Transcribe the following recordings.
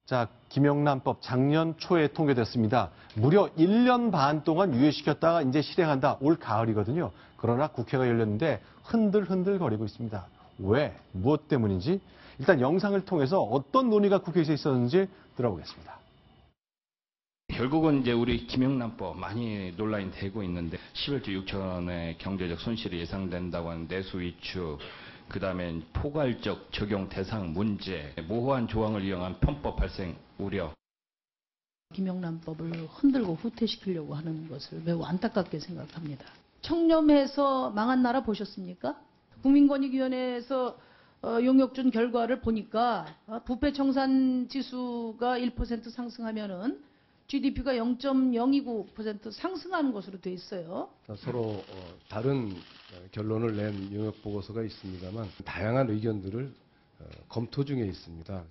자, 김영란법 작년 초에 통과됐습니다. 무려 1년 반 동안 유예시켰다가 이제 실행한다. 올 가을이거든요. 그러나 국회가 열렸는데 흔들흔들거리고 있습니다. 왜? 무엇 때문인지 일단 영상을 통해서 어떤 논의가 국회에서 있었는지 들어보겠습니다. 결국은 이제 우리 김영란법 많이 논란이 되고 있는데 11조 6천원의 경제적 손실이 예상된다고 하는 내수 위축, 그다음에 포괄적 적용 대상 문제, 모호한 조항을 이용한 편법 발생 우려. 김영란법을 흔들고 후퇴시키려고 하는 것을 매우 안타깝게 생각합니다. 청렴해서 망한 나라 보셨습니까? 국민권익위원회에서 용역 준 결과를 보니까 부패 청산 지수가 1% 상승하면은 GDP가 0.029% 상승하는 것으로 돼 있어요. 서로 다른 결론을 낸 용역 보고서가 있습니다만 다양한 의견들을 검토 중에 있습니다.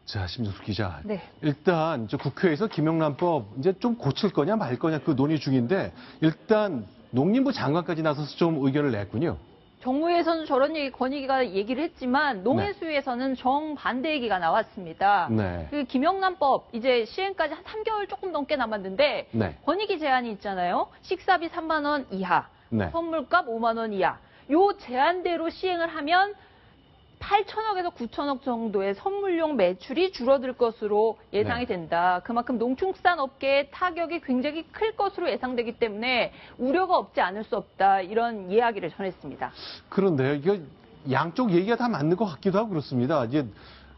자, 심정수 기자. 네. 일단 국회에서 김영란법 이제 좀 고칠 거냐 말 거냐 그 논의 중인데 일단 농림부 장관까지 나서서 좀 의견을 냈군요. 정무위에서는 저런 얘기, 권익위가 얘기를 했지만 농해수위에서는 정반대 얘기가 나왔습니다. 네. 그 김영란법 이제 시행까지 한 3개월 조금 넘게 남았는데 네. 권익위 제한이 있잖아요. 식사비 3만 원 이하, 네. 선물값 5만 원 이하. 요 제한대로 시행을 하면 8천억에서 9천억 정도의 선물용 매출이 줄어들 것으로 예상이 된다. 그만큼 농축산업계의 타격이 굉장히 클 것으로 예상되기 때문에 우려가 없지 않을 수 없다. 이런 이야기를 전했습니다. 그런데요, 이거 양쪽 얘기가 다 맞는 것 같기도 하고 그렇습니다. 이제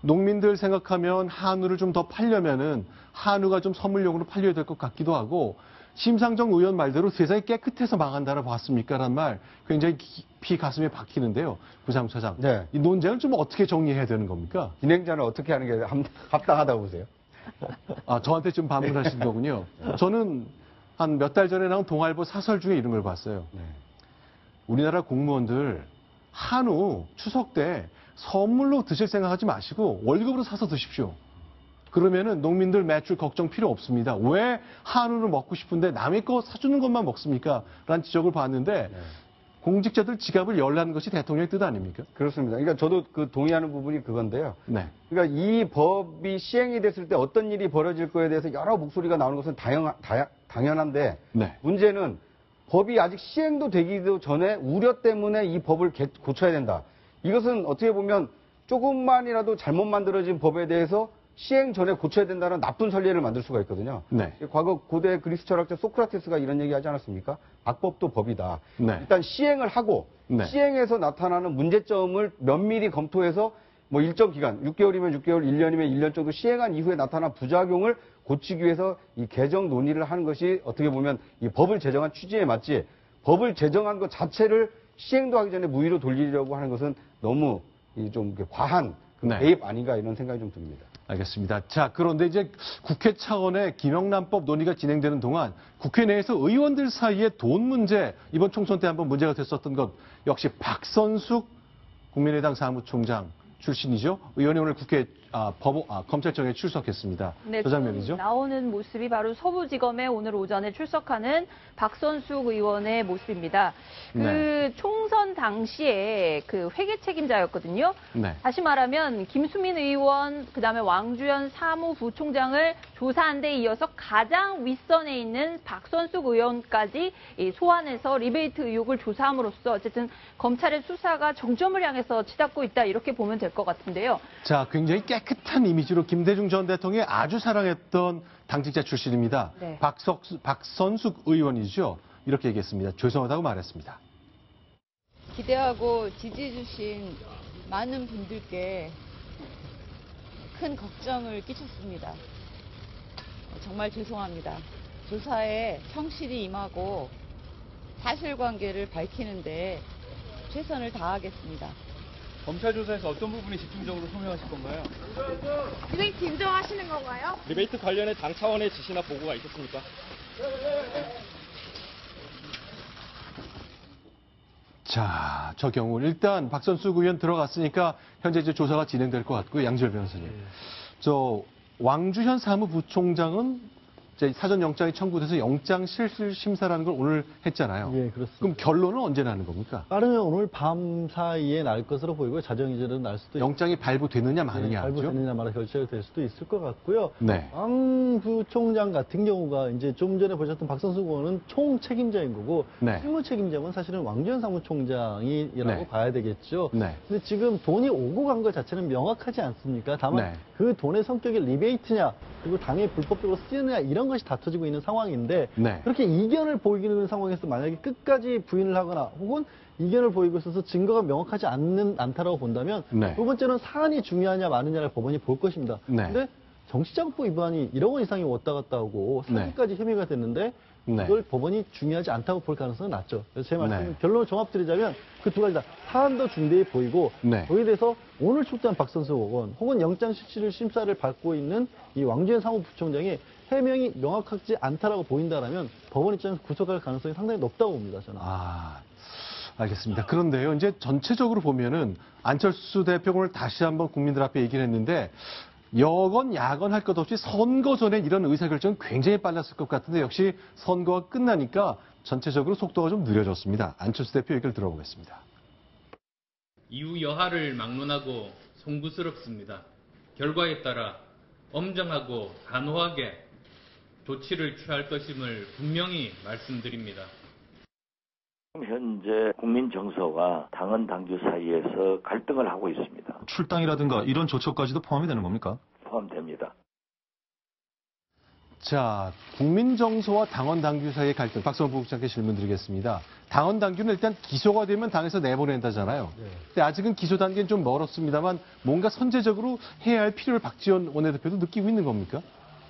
농민들 생각하면 한우를 좀 더 팔려면은 한우가 좀 선물용으로 팔려야 될 것 같기도 하고 심상정 의원 말대로 세상이 깨끗해서 망한다라 봤습니까? 라는 말 굉장히 깊이 가슴에 박히는데요. 부사무 차장. 네. 이 논쟁을 좀 어떻게 정리해야 되는 겁니까? 진행자는 어떻게 하는 게 합당하다고 보세요? 아, 저한테 좀 반문하신 거군요. 저는 한 몇 달 전에 나온 동아일보 사설 중에 이런 걸 봤어요. 네. 우리나라 공무원들 한우 추석 때 선물로 드실 생각하지 마시고 월급으로 사서 드십시오. 그러면은 농민들 매출 걱정 필요 없습니다. 왜 한우를 먹고 싶은데 남의 거 사주는 것만 먹습니까? 라는 지적을 봤는데 네. 공직자들 지갑을 열라는 것이 대통령의 뜻 아닙니까? 그렇습니다. 그러니까 저도 동의하는 부분이 그건데요. 네. 그러니까 이 법이 시행이 됐을 때 어떤 일이 벌어질 거에 대해서 여러 목소리가 나오는 것은 당연한데 네. 문제는 법이 아직 시행도 되기도 전에 우려 때문에 이 법을 고쳐야 된다. 이것은 어떻게 보면 조금만이라도 잘못 만들어진 법에 대해서 시행 전에 고쳐야 된다는 나쁜 선례를 만들 수가 있거든요. 네. 과거 고대 그리스 철학자 소크라테스가 이런 얘기 하지 않았습니까? 악법도 법이다. 네. 일단 시행을 하고 네. 시행에서 나타나는 문제점을 면밀히 검토해서 뭐 일정 기간, 6개월이면 6개월, 1년이면 1년 정도 시행한 이후에 나타난 부작용을 고치기 위해서 이 개정 논의를 하는 것이 어떻게 보면 이 법을 제정한 취지에 맞지 법을 제정한 것 자체를 시행도 하기 전에 무위로 돌리려고 하는 것은 너무 좀 과한 네. 개입 아닌가 이런 생각이 좀 듭니다. 알겠습니다. 자, 그런데 이제 국회 차원의 김영란법 논의가 진행되는 동안 국회 내에서 의원들 사이에 돈 문제, 이번 총선 때 한번 문제가 됐었던 것 역시 박선숙 국민의당 사무총장 출신이죠. 의원이 오늘 국회 검찰청에 출석했습니다. 네, 저 장면이죠. 나오는 모습이 바로 서부지검에 오늘 오전에 출석하는 박선숙 의원의 모습입니다. 그 네. 총선 당시에 그 회계 책임자였거든요. 네. 다시 말하면 김수민 의원, 그다음에 왕주현 사무부총장을 조사한 데 이어서 가장 윗선에 있는 박선숙 의원까지 소환해서 리베이트 의혹을 조사함으로써 어쨌든 검찰의 수사가 정점을 향해서 치닫고 있다 이렇게 보면 될 것 같은데요. 자, 굉장히 깨끗한 이미지로 김대중 전 대통령이 아주 사랑했던 당직자 출신입니다. 네. 박선숙 의원이죠. 이렇게 얘기했습니다. 죄송하다고 말했습니다. 기대하고 지지해주신 많은 분들께 큰 걱정을 끼쳤습니다. 정말 죄송합니다. 조사에 성실히 임하고 사실관계를 밝히는데 최선을 다하겠습니다. 검찰 조사에서 어떤 부분이 집중적으로 소명하실 건가요? 리베이트 인정하시는 건가요? 리베이트 관련해 당 차원의 지시나 보고가 있었습니까? 자, 저 경우 일단 박선숙 의원 들어갔으니까 현재 이제 조사가 진행될 것 같고요. 양지열 변호사님. 저 왕주현 사무부총장은 이제 사전 영장이 청구돼서 영장 실질 심사라는 걸 오늘 했잖아요. 예, 그렇습니다. 그럼 결론은 언제 나는 겁니까? 빠르면 오늘 밤 사이에 날 것으로 보이고요. 자정이전은 날 수도 있고. 영장이 발부되느냐 마느냐 하죠. 발부되느냐 마느냐 결정이 될 수도 있을 것 같고요. 네. 왕 부총장 같은 경우가 이제 좀 전에 보셨던 박선수 의원은 총 책임자인 거고 네. 실무 책임자는 사실은 왕주현 사무총장이라고 네. 봐야 되겠죠. 네. 근데 지금 돈이 오고 간 것 자체는 명확하지 않습니까? 다만 네. 그 돈의 성격이 리베이트냐 그리고 당에 불법적으로 쓰느냐 이런 것이 다퉈지고 있는 상황인데 네. 그렇게 이견을 보이고 있는 상황에서 만약에 끝까지 부인을 하거나 혹은 이견을 보이고 있어서 증거가 명확하지 않다라고 본다면 네. 두 번째는 사안이 중요하냐 마느냐를 법원이 볼 것입니다. 네. 근데 정치자금법 위반이 1억 원 이상이 왔다 갔다 하고 사기까지 혐의가 됐는데 네. 이걸 법원이 중요하지 않다고 볼 가능성은 낮죠. 그래서 제 말씀은 네. 결론을 종합드리자면 그 두 가지 다 사안도 중대해 보이고 네. 거기에 대해서 오늘 출두한 박선수 의원 혹은 영장 실질 심사를 받고 있는 이 왕주현 사무부총장의 해명이 명확하지 않다라고 보인다라면 법원 입장에서 구속할 가능성이 상당히 높다고 봅니다. 저는. 알겠습니다. 그런데요, 이제 전체적으로 보면은 안철수 대표가 오늘 다시 한번 국민들 앞에 얘기를 했는데 여건 야건 할 것 없이 선거 전에 이런 의사결정은 굉장히 빨랐을 것 같은데 역시 선거가 끝나니까 전체적으로 속도가 좀 느려졌습니다. 안철수 대표 얘기를 들어보겠습니다. 이후 여하를 막론하고 송구스럽습니다. 결과에 따라 엄정하고 단호하게 조치를 취할 것임을 분명히 말씀드립니다. 현재 국민 정서와 당헌 당규 사이에서 갈등을 하고 있습니다. 출당이라든가 이런 조처까지도 포함이 되는 겁니까? 포함됩니다. 자, 국민 정서와 당원 당규 사이의 갈등. 박성호 부국장께 질문 드리겠습니다. 당원 당규는 일단 기소가 되면 당에서 내보낸다잖아요. 근데 아직은 기소 단계는 좀 멀었습니다만 뭔가 선제적으로 해야 할 필요를 박지원 원내대표도 느끼고 있는 겁니까?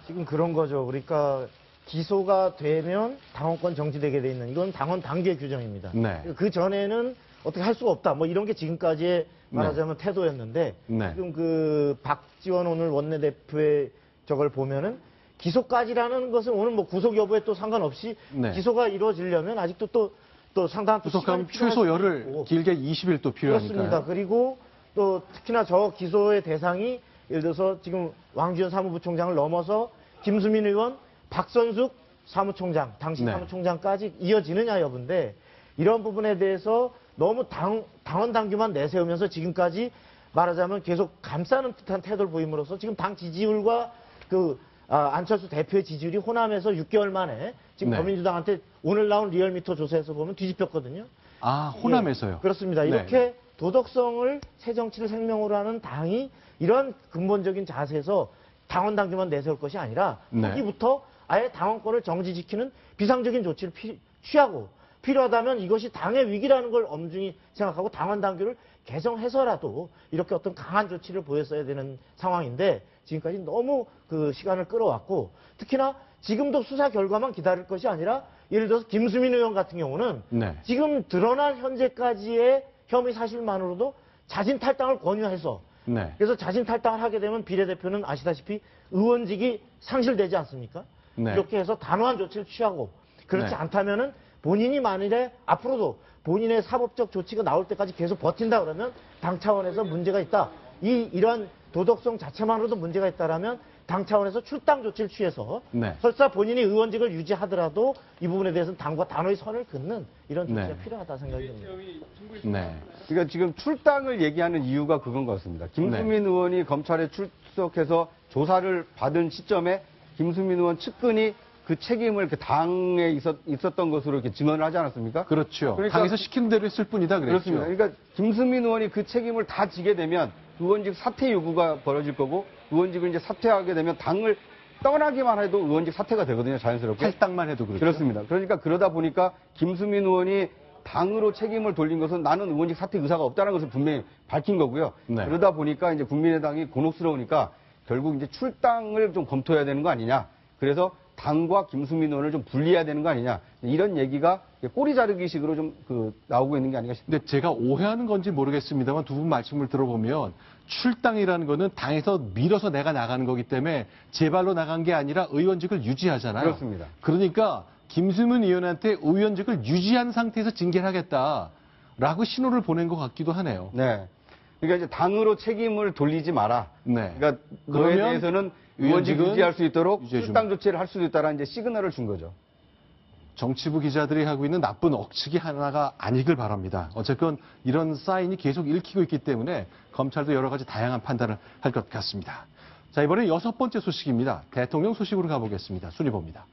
지금 그런 거죠. 그러니까 기소가 되면 당원권 정지되게 돼 있는 이건 당원 단계 규정입니다. 네. 그 전에는 어떻게 할 수가 없다. 뭐 이런 게 지금까지의 말하자면 태도였는데 네. 지금 그 박지원 오늘 원내대표의 저걸 보면은 기소까지라는 것은 오늘 뭐 구속 여부에 또 상관없이 네. 기소가 이루어지려면 아직도 또 상당한 또 구속하면 시간이 최소 필요할 열흘, 수도 있고. 길게 20일 또 필요하니까요. 그렇습니다. 그리고 또 특히나 저 기소의 대상이 예를 들어서 지금 왕주현 사무부총장을 넘어서 김수민 의원, 박선숙 사무총장, 당시 네. 사무총장까지 이어지느냐 여부인데 이런 부분에 대해서 너무 당원 당규만 내세우면서 지금까지 말하자면 계속 감싸는 듯한 태도를 보임으로써 지금 당 지지율과 안철수 대표의 지지율이 호남에서 6개월 만에 지금 네. 더민주당한테 오늘 나온 리얼미터 조사에서 보면 뒤집혔거든요. 호남에서요? 예, 그렇습니다. 네. 이렇게 도덕성을 새 정치를 생명으로 하는 당이 이런 근본적인 자세에서 당원 당규만 내세울 것이 아니라 네. 여기부터 아예 당원권을 정지지키는 비상적인 조치를 취하고 필요하다면 이것이 당의 위기라는 걸 엄중히 생각하고 당원 당규를 개정해서라도 이렇게 어떤 강한 조치를 보였어야 되는 상황인데 지금까지 너무 그 시간을 끌어왔고 특히나 지금도 수사 결과만 기다릴 것이 아니라 예를 들어서 김수민 의원 같은 경우는 네. 지금 드러난 현재까지의 혐의 사실만으로도 자진 탈당을 권유해서 네. 그래서 자진 탈당을 하게 되면 비례대표는 아시다시피 의원직이 상실되지 않습니까? 네. 이렇게 해서 단호한 조치를 취하고 그렇지 네. 않다면은 본인이 만일에 앞으로도 본인의 사법적 조치가 나올 때까지 계속 버틴다 그러면 당 차원에서 문제가 있다. 이러한 도덕성 자체만으로도 문제가 있다라면 당 차원에서 출당 조치를 취해서 네. 설사 본인이 의원직을 유지하더라도 이 부분에 대해서는 당과 단호히 선을 긋는 이런 조치가 네. 필요하다 생각이 듭니다. 네. 그러니까 지금 출당을 얘기하는 이유가 그건 것 같습니다. 김수민 의원이 검찰에 출석해서 조사를 받은 시점에 김수민 의원 측근이 그 책임을 그 당에 있었던 것으로 이렇게 증언을 하지 않았습니까? 그렇죠. 그러니까 당에서 시키는 대로 했을 뿐이다 그랬죠. 그렇습니다. 그러니까 김수민 의원이 그 책임을 다 지게 되면 의원직 사퇴 요구가 벌어질 거고 의원직을 이제 사퇴하게 되면 당을 떠나기만 해도 의원직 사퇴가 되거든요. 자연스럽게. 탈당만 해도 그렇죠. 그렇습니다. 그러니까 그러다 보니까 김수민 의원이 당으로 책임을 돌린 것은 나는 의원직 사퇴 의사가 없다는 것을 분명히 밝힌 거고요. 네. 그러다 보니까 이제 국민의당이 곤혹스러우니까 결국 이제 출당을 좀 검토해야 되는 거 아니냐. 그래서 당과 김수민 의원을 좀 분리해야 되는 거 아니냐. 이런 얘기가 꼬리 자르기식으로 좀 나오고 있는 게 아닌가 싶습니다. 근데 제가 오해하는 건지 모르겠습니다만 두 분 말씀을 들어보면 출당이라는 거는 당에서 밀어서 내가 나가는 거기 때문에 제 발로 나간 게 아니라 의원직을 유지하잖아요. 그렇습니다. 그러니까 김수민 의원한테 의원직을 유지한 상태에서 징계를 하겠다라고 신호를 보낸 것 같기도 하네요. 네. 그러니까 이제 당으로 책임을 돌리지 마라. 네. 그러니까 그거에 그러면 대해서는 의원직 의원직은 유지할 수 있도록 유지해 출당 조치를 할 수도 있다라는 이제 시그널을 준 거죠. 정치부 기자들이 하고 있는 나쁜 억측이 하나가 아니길 바랍니다. 어쨌건 이런 사인이 계속 읽히고 있기 때문에 검찰도 여러 가지 다양한 판단을 할 것 같습니다. 자, 이번에 6번째 소식입니다. 대통령 소식으로 가보겠습니다. 순위봅니다.